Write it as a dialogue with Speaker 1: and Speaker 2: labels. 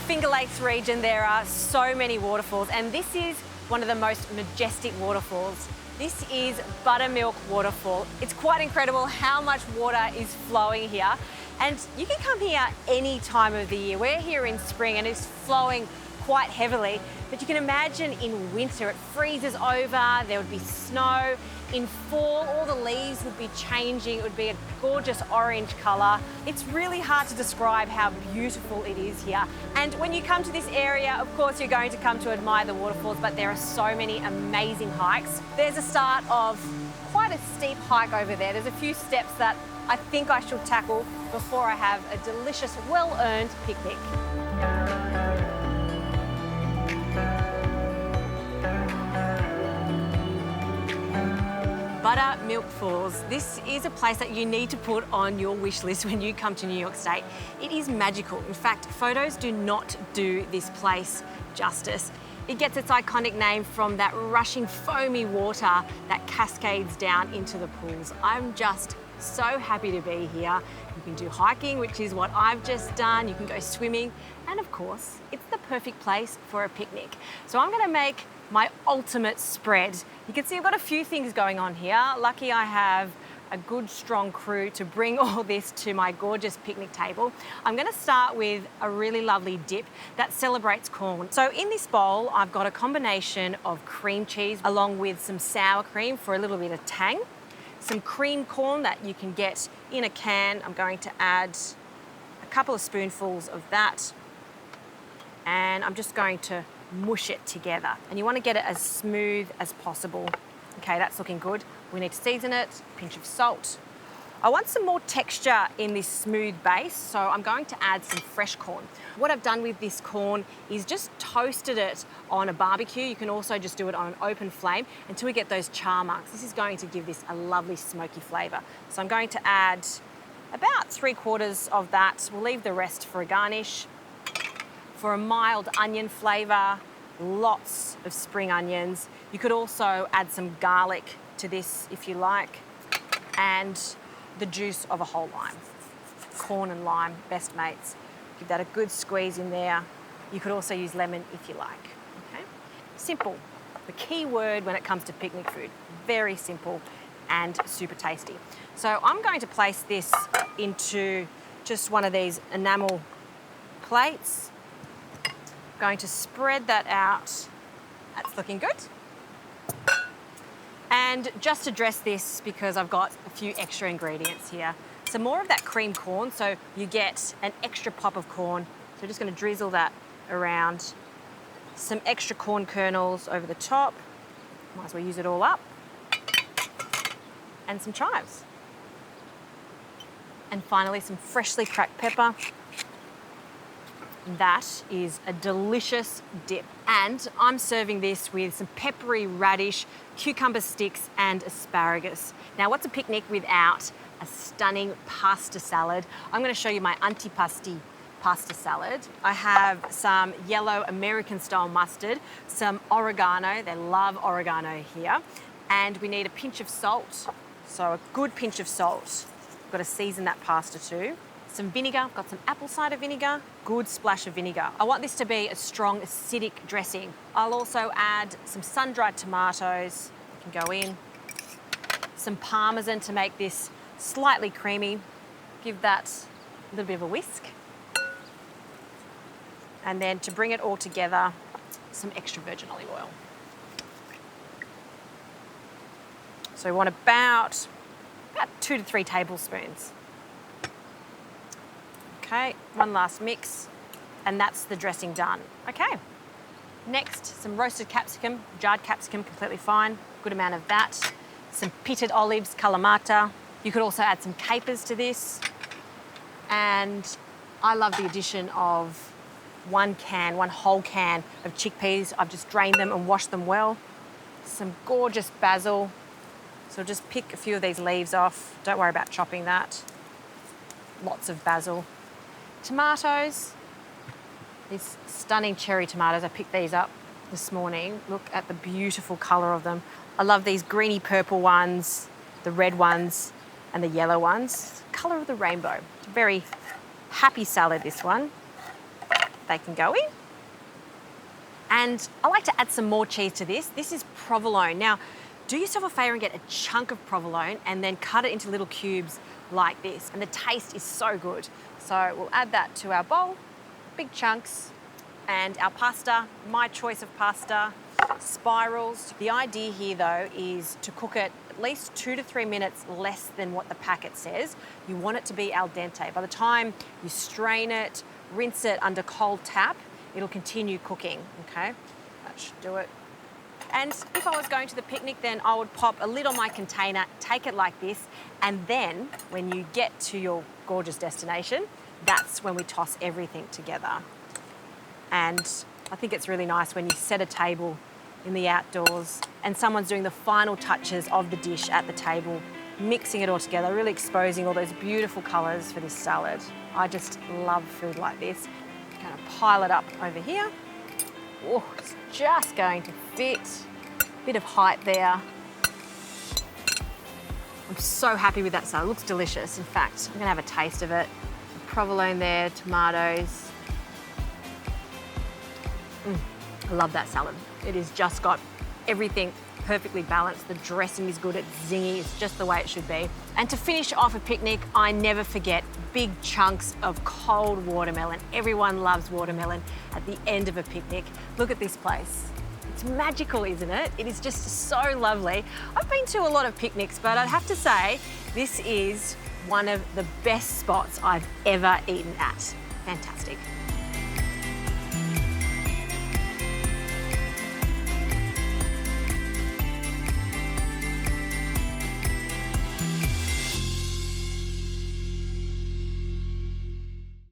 Speaker 1: Finger Lakes region, there are so many waterfalls, and this is one of the most majestic waterfalls. This is Buttermilk Waterfall. It's quite incredible how much water is flowing here, and you can come here any time of the year. We're here in spring and it's flowing quite heavily, but you can imagine in winter it freezes over, there would be snow. In fall, all the leaves would be changing. It would be a gorgeous orange colour. It's really hard to describe how beautiful it is here. And when you come to this area, of course, you're going to come to admire the waterfalls, but there are so many amazing hikes. There's a start of quite a steep hike over there. There's a few steps that I think I should tackle before I have a delicious, well-earned picnic. Buttermilk Falls. This is a place that you need to put on your wish list when you come to New York State. It is magical. In fact, photos do not do this place justice. It gets its iconic name from that rushing foamy water that cascades down into the pools. I'm just so happy to be here. You can do hiking, which is what I've just done. You can go swimming. And of course, it's the perfect place for a picnic. So I'm gonna make my ultimate spread. You can see I've got a few things going on here. Lucky I have a good strong crew to bring all this to my gorgeous picnic table. I'm gonna start with a really lovely dip that celebrates corn. So in this bowl, I've got a combination of cream cheese along with some sour cream for a little bit of tang, some cream corn that you can get in a can. I'm going to add a couple of spoonfuls of that, and I'm just going to mush it together. And you want to get it as smooth as possible. Okay, that's looking good. We need to season it, a pinch of salt. I want some more texture in this smooth base, so I'm going to add some fresh corn. What I've done with this corn is just toasted it on a barbecue. You can also just do it on an open flame until we get those char marks. This is going to give this a lovely smoky flavour. So I'm going to add about 3/4 of that. We'll leave the rest for a garnish. For a mild onion flavour, lots of spring onions. You could also add some garlic to this if you like, and the juice of a whole lime. Corn and lime, best mates. Give that a good squeeze in there. You could also use lemon if you like, okay? Simple. The key word when it comes to picnic food, very simple and super tasty. So I'm going to place this into just one of these enamel plates. Going to spread that out. That's looking good. And just to dress this, because I've got a few extra ingredients here, some more of that cream corn, so you get an extra pop of corn. So just going to drizzle that around. Some extra corn kernels over the top. Might as well use it all up. And some chives. And finally, some freshly cracked pepper. That is a delicious dip. And I'm serving this with some peppery radish, cucumber sticks, and asparagus. Now, what's a picnic without a stunning pasta salad? I'm going to show you my Antipasto pasta salad. I have some yellow American-style mustard, some oregano. They love oregano here. And we need a pinch of salt. So a good pinch of salt. We've got to season that pasta too. Some vinegar, I've got some apple cider vinegar, good splash of vinegar. I want this to be a strong acidic dressing. I'll also add some sun-dried tomatoes, you can go in, some parmesan to make this slightly creamy. Give that a little bit of a whisk. And then to bring it all together, some extra virgin olive oil. So we want about 2 to 3 tablespoons. Okay, one last mix, and that's the dressing done. Okay, next, some roasted capsicum, jarred capsicum, completely fine, good amount of that. Some pitted olives, kalamata. You could also add some capers to this. And I love the addition of one whole can of chickpeas. I've just drained them and washed them well. Some gorgeous basil. So just pick a few of these leaves off. Don't worry about chopping that. Lots of basil. Tomatoes, these stunning cherry tomatoes. I picked these up this morning. Look at the beautiful colour of them. I love these greeny purple ones, the red ones, and the yellow ones. Colour of the rainbow. It's a very happy salad, this one. they can go in. And I like to add some more cheese to this. This is provolone. Now, do yourself a favour and get a chunk of provolone and then cut it into little cubes like this. And the taste is so good. So we'll add that to our bowl, big chunks, and our pasta, my choice of pasta, spirals. The idea here though is to cook it at least 2 to 3 minutes less than what the packet says. You want it to be al dente. By the time you strain it, rinse it under cold tap, it'll continue cooking, okay? That should do it. And if I was going to the picnic, then I would pop a lid on my container, take it like this, and then when you get to your gorgeous destination, that's when we toss everything together. And I think it's really nice when you set a table in the outdoors and someone's doing the final touches of the dish at the table, mixing it all together, really exposing all those beautiful colours for this salad. I just love food like this. I'm gonna pile it up over here. Oh, it's just going to fit. Bit of height there. I'm so happy with that salad. It looks delicious. In fact, I'm gonna have a taste of it. Provolone there, tomatoes. I love that salad. It has just got everything perfectly balanced. The dressing is good, it's zingy, it's just the way it should be. And to finish off a picnic, I never forget big chunks of cold watermelon. Everyone loves watermelon at the end of a picnic. Look at this place. It's magical, isn't it? It is just so lovely. I've been to a lot of picnics, but I'd have to say this is one of the best spots I've ever eaten at. Fantastic.